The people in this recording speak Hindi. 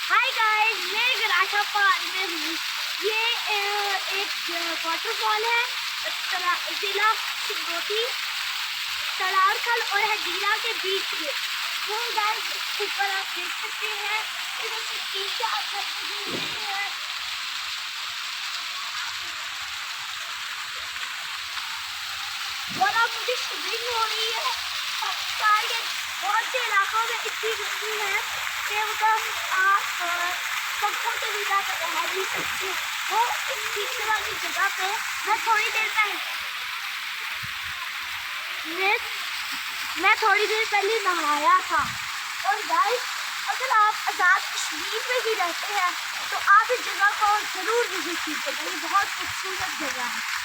हाय गाइस, मैं गराटापार में हूँ। ये एक वाटरफॉल है जिला सिंगोटी, तलारखल और हजीरा के बीच में। वो गाइस ऊपर आप देख सकते हैं, इधर से तीन हैं और अब मुझे शिवरिंग हो रही है। पाकिस्तान के बहुत से इलाकों में इतनी गर्मी है कि मतलब आप पंखों के बिना तो रह नहीं सकते। वो इस पीछे वाली जगह पे मैं थोड़ी देर पहले नहाया था। और गाइस, अगर आप आज़ाद कश्मीर में भी रहते हैं तो आप इस जगह को ज़रूर विजिट कीजिएगा। ये बहुत खूबसूरत जगह है।